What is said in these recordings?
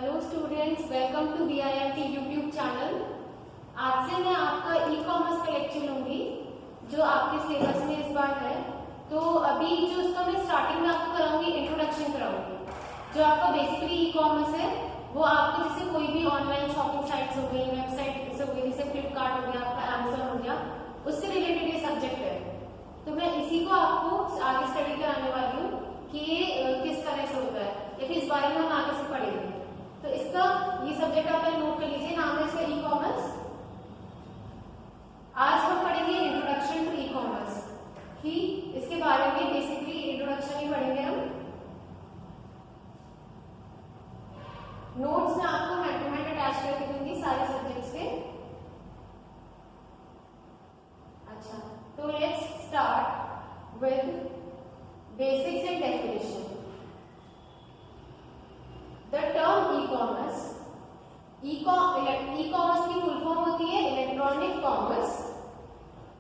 Hello students, welcome to BIMT YouTube channel. आज से मैं आपका ई कॉमर्स का लेक्चर लूंगी जो आपके सिलेबस में इस बार है। तो अभी जो उसका मैं स्टार्टिंग में आपको कराऊंगी, इंट्रोडक्शन कराऊंगी। जो आपका बेसिकली ई कॉमर्स है वो आपको जैसे कोई भी ऑनलाइन शॉपिंग साइट्स हो गई, वेबसाइट हो गई, जैसे फ्लिपकार्ट हो गया, आपका अमेजोन हो गया, उससे रिलेटेड ये सब्जेक्ट है। तो मैं इसी को आपको आगे स्टडी कराने वाली हूँ कि ये किस तरह से होता है या फिर इस बारे में हम आगे से पढ़ेंगे। तो इसका ये सब्जेक्ट आप नोट कर लीजिए, नाम है इसका ई कॉमर्स। आज हम पढ़ेंगे इंट्रोडक्शन टू ई कॉमर्स, कि इसके बारे में बेसिकली इंट्रोडक्शन ही पढ़ेंगे हम। नोट्स में आपको हैंड टू हैंड अटैच करके दूंगी सारे सब्जेक्ट्स के। अच्छा, तो let's start with basics and definition. The term e commerce, e commerce की फुल फॉर्म होती है इलेक्ट्रॉनिक कॉमर्स।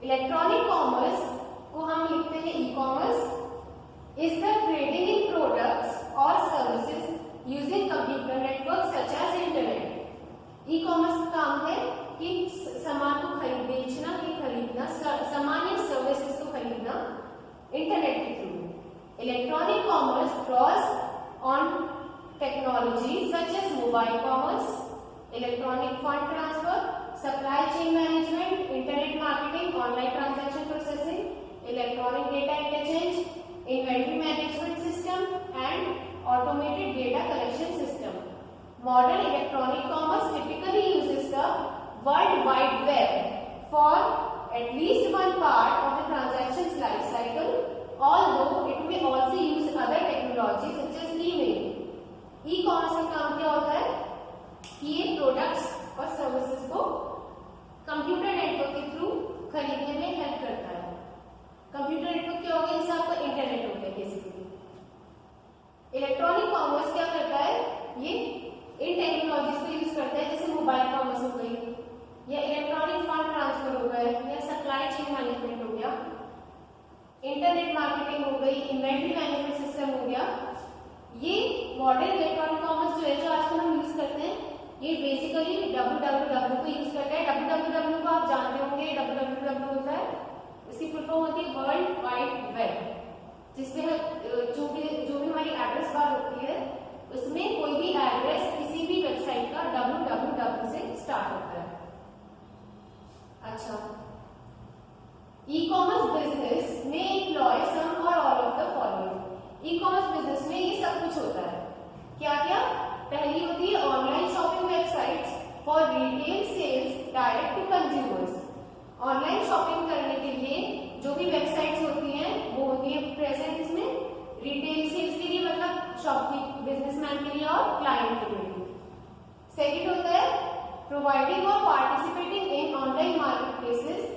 इलेक्ट्रॉनिक कॉमर्स को हम लिखते हैं e commerce is the trading in products और services using computer network such as internet. E commerce का काम है कि सामान को बेचना या खरीदना, सामान या सर्विसेज को खरीदना इंटरनेट के through. Electronic commerce draws on technology such as mobile commerce, electronic fund transfer, supply chain management, internet marketing, online transaction processing, electronic data interchange, inventory management system and automated data collection system. Modern electronic commerce typically uses the World Wide Web for at least one part of the transaction's life cycle, although it may also use other technologies such as email. E commerce का काम क्या होता है कि ये products और services को computer network के थ्रू खरीदने में हेल्प करता है। कंप्यूटर नेटवर्क क्या हो गया, जैसे आपका इंटरनेट हो गया बेसिकली। इलेक्ट्रॉनिक कॉमर्स क्या करता है, ये इन टेक्नोलॉजीज को यूज करता है, जैसे मोबाइल कॉमर्स हो गई या इलेक्ट्रॉनिक फंड ट्रांसफर हो गया या सप्लाई चेन मैनेजमेंट हो गया, इंटरनेट मार्केटिंग हो गई, इन्वेंटरी मैनेजमेंट सिस्टम हो गया। ये मॉडर्न इलेक्ट्रॉनिक कॉमर्स जो है, जो आजकल हम यूज करते हैं, ये बेसिकली www को यूज करता है। www को आप जानते होंगे, www होता है, इसकी फुल फॉर्म होती है वर्ल्ड वाइड वेब, जिसमें जो भी हमारी एड्रेस बार होती है उसमें कोई भी एड्रेस किसी भी वेबसाइट का www से स्टार्ट होता है। अच्छा, ई कॉमर्स बिजनेस में एम्प्लॉय सम और all of the following. E commerce business में ये सब कुछ होता है। क्या क्या? पहली होती है online shopping websites for retail sales direct to consumers. Online shopping करने के लिए जो भी वेबसाइट्स होती हैं वो होती है प्रेजेंट इसमें रिटेल सेल्स के लिए, मतलब शॉपकीप बिजनेसमैन के लिए और क्लाइंट के लिए। सेकंड होता है प्रोवाइडिंग और participating in online market places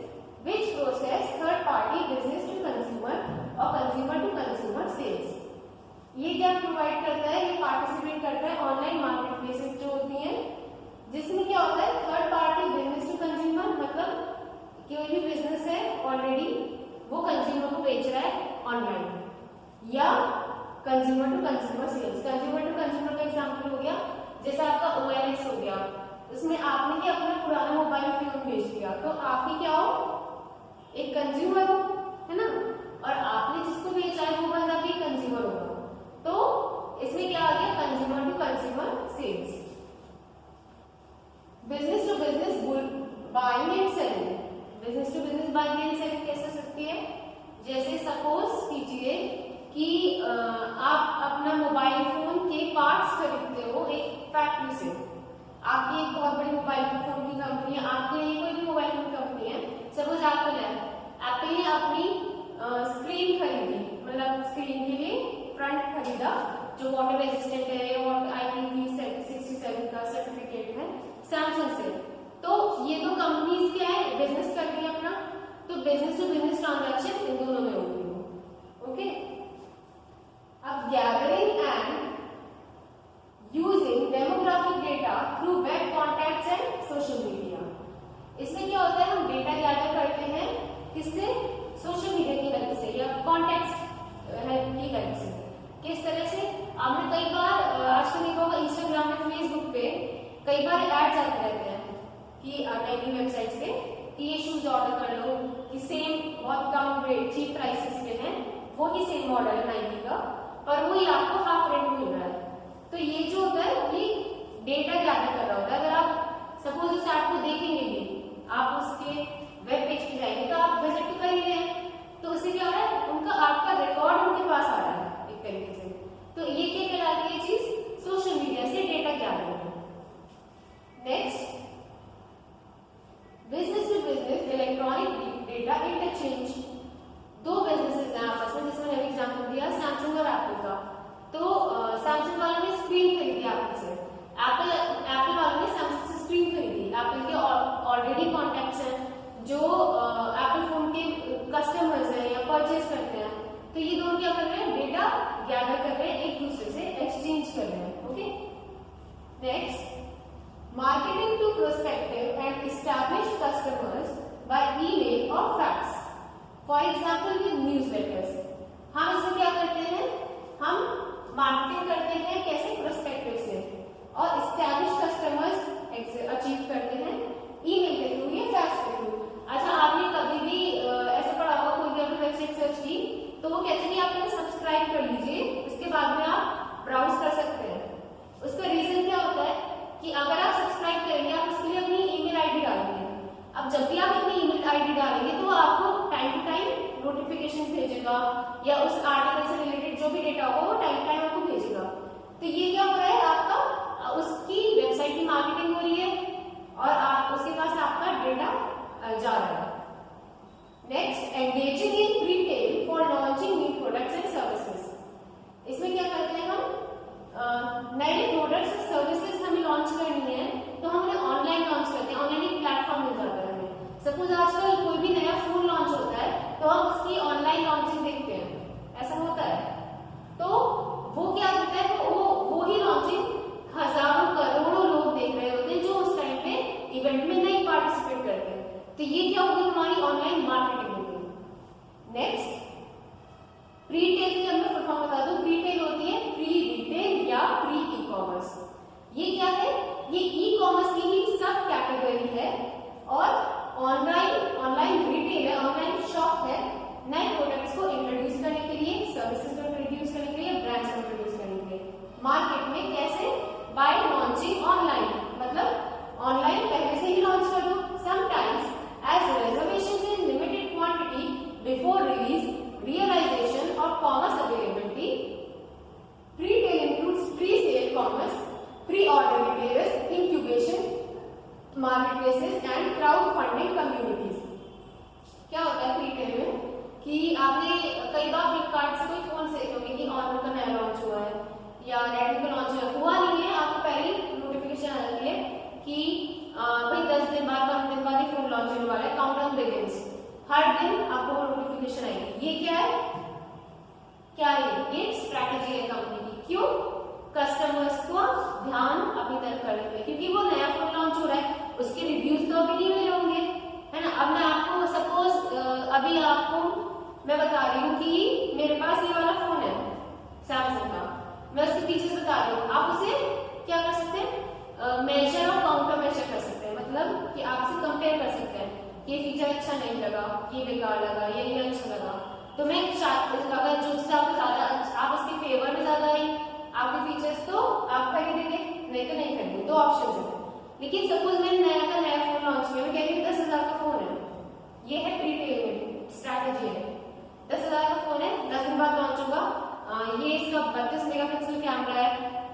which process third party business to consumer और consumer to consumer sales। ये क्या प्रोवाइड करता है, ये पार्टिसिपेट करता है ऑनलाइन मार्केट प्लेसेस जो होती हैं, जिसमें क्या होता है third party business to consumer, मतलब कोई भी बिजनेस है ऑलरेडी वो कंज्यूमर को बेच रहा है ऑनलाइन, या consumer to consumer sales. Consumer to consumer का एग्जाम्पल हो गया जैसे आपका OLX हो गया, उसमें आपने क्या अपना पुराना मोबाइल फोन बेच दिया, तो आपकी क्या हो, एक कंज्यूमर हो, है ना, और आपने जिसको बेचा है वो बंदा भी कंज्यूमर होगा। तो इसमें क्या आ गया, consumer to consumer sales. Business to business buying and selling. Business to business buying and selling कैसे हो सकती है, जैसे सपोज कीजिए कि आप अपना मोबाइल फोन के पार्ट्स खरीदते हो एक फैक्ट्री से। आपकी एक बहुत बड़ी मोबाइल फोन की कंपनी है, आपके लिए कोई भी मोबाइल फोन कंपनी है, सपोज एप्पल ने अपनी स्क्रीन खरीदी, मतलब स्क्रीन के लिए फ्रंट खरीदा जो वाटर रेजिस्टेंट है और IP67 का सर्टिफिकेट है सैमसंग से। तो ये दो कंपनीज क्या है, बिजनेस कर रही है अपना, तो बिजनेस टू बिजनेस ट्रांजैक्शन इन दोनों में होगी। ओके, अब gathering and using demographic data through web contacts and social media. इसमें क्या होता है, हम डेटा गैदर करते हैं किससे, सोशल मीडिया की हेल्प से या कॉन्टैक्ट्स की हेल्प से। किस तरह से, आपने कई बार आजकल देखा होगा इंस्टाग्राम में, फेसबुक कई बार ऐड्स आते रहते हैं कि नई वेबसाइट्स पे कि ये शूज ऑर्डर कर लो, कि सेम बहुत कम रेट चीप प्राइसेस पे हैं, वो ही सेम मॉडल है नाइकी का, पर वही आपको हाफ रेट मिल रहा है। तो ये जो होता है ये डेटा गैदर कर रहा होता है। अगर आप सपोज उस ऐड को देखेंगे भी, आप उसके वेब पेज पे जाएंगे तो आप विजिट तो कर ही रहे हैं, तो उससे क्या हो रहा है, उनका आपका रिकॉर्ड उनके पास आ रहा है एक तरीके से। तो ये क्या कहलाती है चीज, सोशल मीडिया से data gather. Next, business to business electronic data interchange. दो बिजनेसेस हैं आपस में, जिसमें मैंने एग्जांपल दिया सैमसंग और एप्पल का। तो सैमसंग वालों ने स्क्रीन खरीदी एप्पल से, एप्पल वालों ने सैमसंग से स्क्रीन खरीदी। एप्पल के ऑलरेडी कॉन्टैक्ट्स हैं जो एप्पल फोन के कस्टमर्स हैं या परचेज करते हैं, तो ये दोनों क्या कर रहे हैं, डेटा गैदर कर रहे हैं, एक दूसरे से एक्सचेंज कर रहे हैं। Okay, next, marketing to prospective and established customers by email or fax. For example, with newsletters. हम इसमें क्या करते हैं, हम मार्केटिंग करते हैं कैसे, प्रोस्पेक्टिव से, और established customers अचीव करते हैं ईमेल के थ्रू या फैक्स के थ्रू। अच्छा, आपने कभी भी ऐसा पढ़ा होगा, कोई भी अपनी वेबसाइट सर्च की तो वो कहते हैं कि आप सब्सक्राइब कर लीजिए, उसके बाद में आप ब्राउज कर सकते हैं। उसका रीजन क्या होता है कि अगर आप सब्सक्राइब करेंगे, आप उसके लिए अपनी ईमेल आईडी डालेंगे। अब जब भी आप अपनी ईमेल आईडी डालेंगे तो वो आपको टाइम टू टाइम नोटिफिकेशन भेजेगा, या उस आर्टिकल से रिलेटेड जो भी डेटा होगा वो टाइम टू टाइम आपको भेजेगा। तो ये क्या हो रहा है, आपका उसकी वेबसाइट की मार्केटिंग हो रही है और आप उसके पास आपका डेटा जा रहा है। Next, engaging in retail for launching new products and services. इसमें क्या करते हैं, हम नए प्रोडक्ट्स और सर्विसेज हमें लॉन्च करनी है तो हम उन्हें ऑनलाइन लॉन्च करते हैं, ऑनलाइन एक प्लेटफॉर्म मिल जाता है हमें। सपोज आजकल कोई भी नया फोन लॉन्च होता है तो हम उसकी ऑनलाइन लॉन्चिंग देखते हैं, ऐसा होता है। तो वो क्या करता है, वो ही लॉन्चिंग हजारों करोड़ों लोग देख रहे होते हैं जो उस टाइम पे इवेंट में नहीं पार्टिसिपेट करते हैं। तो ये क्या होगी, हमारी ऑनलाइन मार्केटिंग होगी। नेक्स्ट, प्रीटेल की मैं फुल फॉर्म बता दूं, प्रीटेल होती है प्री रिटेल या प्री ई कॉमर्स। ये क्या है, ये ई कॉमर्स की ही सब कैटेगरी है और ऑनलाइन रिटेल है, ऑनलाइन शॉप है, नए प्रोडक्ट्स को इंट्रोड्यूस करने के लिए, सर्विसेज को इंट्रोड्यूस करने के लिए, ब्रांड्स को इंट्रोड्यूस करने के लिए मार्केट में। कैसे, बाय लॉन्चिंग ऑनलाइन, मतलब ऑनलाइन पहले से ही लॉन्च कर दो, sometimes as reservations in limited quantity before release, realization or commerce availability. Pre-sale includes pre-sale commerce, pre-order retailers, incubation marketplaces and crowdfunding communities. क्या होता है pre-sale में कि आपने कई बार फ्लिपकार्ट से कोई फोन से देखोगे कि ऑनर का नया लॉन्च हुआ है या रेडमी का लॉन्च हुआ नहीं है, आपको पहले नोटिफिकेशन आ जाती है कि भाई 10 दिन बाद 15 दिन बाद ये फोन लॉन्च होने वाला है, काउंटडाउन बिगिंस। हर दिन आपको नोटिफिकेशन आएगी। ये क्या है, क्या है, ये स्ट्रैटेजी है कंपनी की। क्यों, कस्टमर्स को ध्यान अपनी तरफ करने के लिए, क्योंकि वो नया फोन लॉन्च हो रहा है, उसके रिव्यूज तो अभी नहीं मिले होंगे, है ना। अब मैं आपको सपोज अभी आपको मैं बता रही हूँ कि मेरे पास ये वाला फोन है सैमसंग का, मैं उसके फीचर्स बता रही हूँ, आप उसे क्या कर सकते हैं, मेजर और काउंटर मेजर कर सकते हैं, मतलब कि आपसे कंपेयर कर सकते हैं, ये फीचर अच्छा नहीं लगा, ये बेकार लगा, ये अच्छा लगा। तो मैं अगर जो उससे आपको ज्यादा आप उसके फेवर में ज्यादा आई आपके फीचर्स तो आप खरीदेंगे, नहीं तो नहीं खरीदेंगे, दो ऑप्शन है। लेकिन सपोज मैंने नया फोन लॉन्च किया, मैं कह रही हूँ 10,000 का फोन है, ये है प्रीपेड में स्ट्रैटेजी है, 10,000 का फोन है, 10 दिन बाद लॉन्च होगा, ये इसका 32 मेगापिक्सल कैमरा है,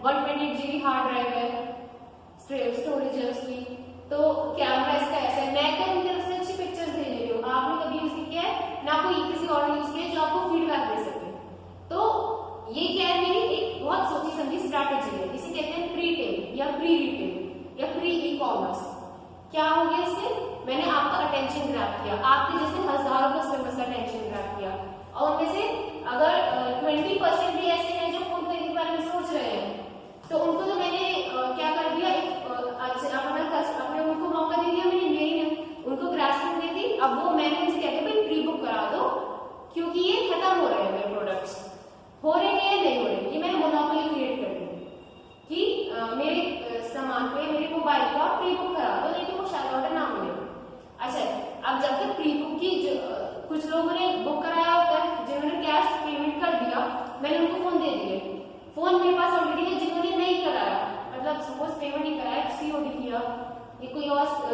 128 GB हार्ड ड्राइव है, स्टोरेज है उसकी, तो कैमरा इसका ऐसा है, मैं क्या उनकी तरफ से अच्छी पिक्चर्स दे रही हूँ, आपने कभी यूज किया है ना, कोई किसी और यूज किया जो आपको फीडबैक दे सके। तो ये क्या है, मेरी एक बहुत सोची समझी स्ट्रैटेजी है, इसे कहते हैं प्रीटेल या प्री रिटेल या प्री ई कॉमर्स। क्या हो गया इससे, मैंने आपका अटेंशन ग्रैब किया, आपके जैसे हजारों कस्टमर्स का अटेंशन ग्रैब किया, और उनमें से अगर 20% भी ऐसे हैं जो फोन खरीदने के बारे में सोच रहे हैं, तो उनको तो मैंने क्या कर दिया, अपने उनको मौका दे दिया, मैंने नहीं उनको ग्रास्पिंग दे दी। अब वो मैंने उनसे कहते भाई प्री बुक करा दो, क्योंकि ये खत्म हो रहे हैं मेरे प्रोडक्ट्स, हो रहे हैं या नहीं हो रहे, ये मैंने मोनोपोली क्रिएट कर दी कि मेरे सामान पे, मेरे मोबाइल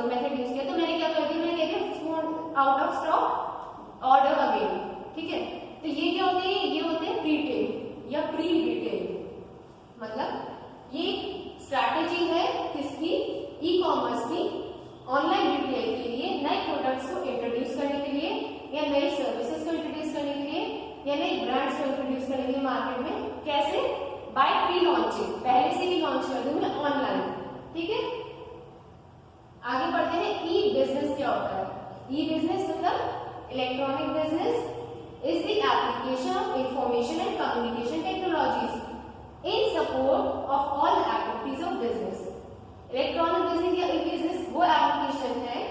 मेथड यूज किया, तो मैंने क्या कर दिया, मैंने कह दिया phone out of stock, order again, ठीक है। तो ये क्या होते हैं, ये होते हैं प्रीटेल या प्री रिटेल, मतलब ये स्ट्रैटेजी है किसकी, ई कॉमर्स की, ऑनलाइन रिटेल के लिए नए प्रोडक्ट्स को इंट्रोड्यूस करने के लिए या नई सर्विसेज को इंट्रोड्यूस करने के लिए या नई ब्रांड्स को इंट्रोड्यूस करने के लिए मार्केट में। कैसे, बाय प्री लॉन्चिंग, पहले से ही लॉन्च कर दूं मैं ऑनलाइन, ठीक है। आगे बढ़ते हैं, ई बिजनेस क्या होता है। ई बिजनेस मतलब electronic business is the application of information and communication technologies in support of all the activities of business. Electronic business या ई-बिजनेस वो एप्लीकेशन है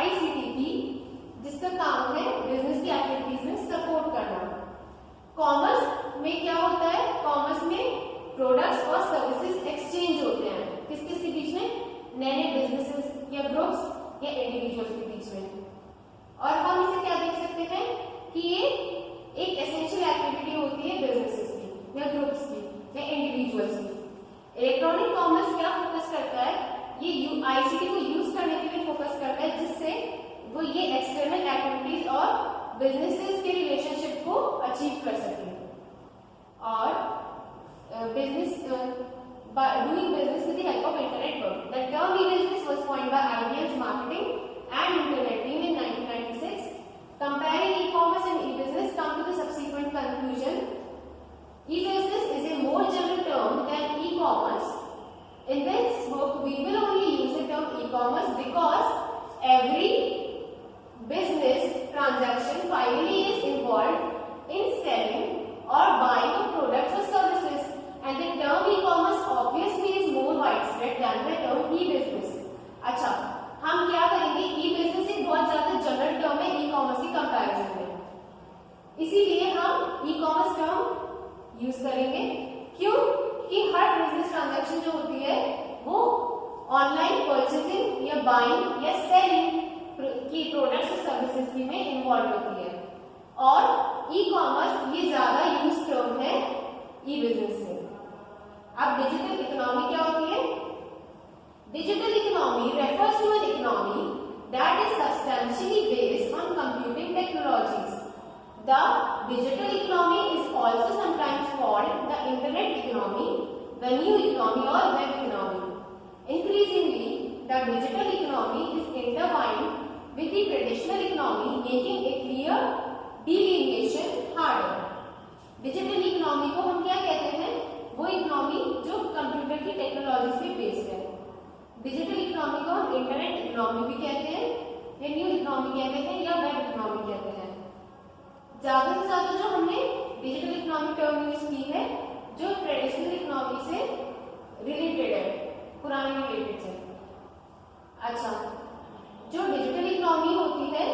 आईसीटी की जिसका काम है बिजनेस की एक्टिविटीज में सपोर्ट करना। कॉमर्स में क्या होता है, कॉमर्स में प्रोडक्ट्स और सर्विसेज एक्सचेंज होते हैं, किस किस के बीच में, नए नए बिजनेसेस या ग्रुप्स या इंडिविजुअल्स के बीच में। और हम इसे क्या देख सकते हैं कि ये एक एसेंशियल एक्टिविटी होती है बिजनेसेस की या ग्रुप्स की या इंडिविजुअल्स की। इलेक्ट्रॉनिक कॉमर्स क्या फोकस करता है, ये आईसीटी को यूज करने के लिए फोकस करता है जिससे वो ये एक्सटर्नल एक्टिविटीज और बिजनेसेस के रिलेशनशिप को अचीव कर सके। और business doing business with the help of internet work. The term e-business was coined by IBM's marketing and internet team in 1996. Comparing e-commerce and e-business, come to the subsequent conclusion. E-business is a more general term than e-commerce. In this book, we will only use the term e-commerce because every business transaction finally is involved in selling or buying of products or services. And the term e-commerce obviously is more widespread than the term e-business. अच्छा, हम क्या करेंगे, ई-बिजनेस एक बहुत ज्यादा general term है e-commerce की comparison में, इसीलिए हम ई-कॉमर्स टर्म यूज करेंगे। क्यों कि हर बिजनेस ट्रांजैक्शन जो होती है वो ऑनलाइन परचेसिंग या बाइंग या सेलिंग की प्रोडक्ट्स और सर्विसेज की में इन्वॉल्व होती है, और ई-कॉमर्स ये ज्यादा यूज टर्म है ई-बिजनेस से। अब डिजिटल इकोनॉमी क्या होती है, digital economy refers to an economy that is substantially based on computing technologies. The digital economy is also sometimes called the internet economy, the new economy or web economy. Increasingly, the digital economy is intertwined with the traditional economy, making a clear delineation harder. Digital economy को हम क्या कहते हैं, वो economy जो computer की technology पे based है। डिजिटल इकोनॉमी को हम इंटरनेट इकोनॉमी भी कहते हैं या न्यू इकोनॉमी कहते हैं या वेब इकोनॉमी कहते हैं। ज्यादा से ज्यादा जो हमने डिजिटल इकोनॉमी टर्म यूज की है जो ट्रेडिशनल इकोनॉमी से रिलेटेड है, पुराने रिलेटेड से। अच्छा, जो डिजिटल इकोनॉमी होती है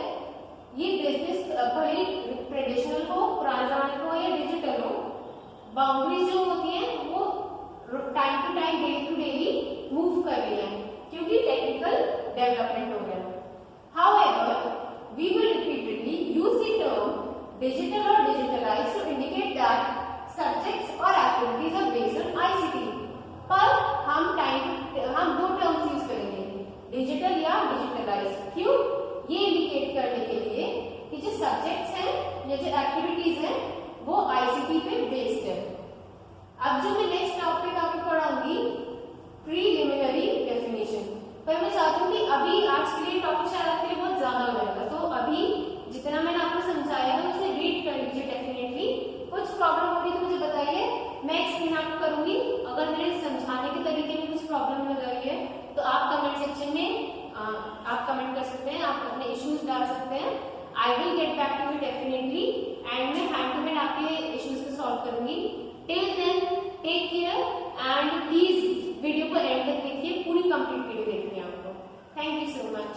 ये बिजनेस भले ट्रेडिशनल हो, पुराने जमाने को या डिजिटल हो, बाउंड्रीज जो होती हैं वो time to time, day to daily move कर रही है क्योंकि टेक्निकल डेवलपमेंट हो गया। However, we will repeatedly use the term digital or digitalized to indicate that subjects or activities are based on ICT. पर हम दो टर्म्स यूज करेंगे, डिजिटल या डिजिटलाइज्ड। क्यों? ये इंडिकेट करने के लिए कि जो सब्जेक्ट्स हैं या जो एक्टिविटीज हैं वो आईसीटी पे बेस्ड है। अब जो मैं नेक्स्ट टॉपिक आपको पढ़ाऊंगी प्रीलिमिनरी डेफिनेशन, पर मैं चाहती हूँ कि अभी आज के लिए टॉपिक शायद आपके लिए बहुत ज्यादा हो जाएगा, तो अभी जितना मैंने आपको समझाया है उसे रीड कर लीजिए डेफिनेटली। कुछ प्रॉब्लम होगी तो मुझे बताइए, मैं एक्सप्लेन आपको करूंगी। अगर मेरे समझाने के तरीके में कुछ प्रॉब्लम लग रही है तो आप कमेंट सेक्शन में आप कमेंट कर सकते हैं, आप अपने इश्यूज डाल सकते हैं। I will get back to you definitely and मैं हैंड टू हैंड आपके इश्यूज को सॉल्व करूंगी। Till then take care and please video को एंड तक देखिए, पूरी कंप्लीट वीडियो देखनी है आपको। Thank you so much.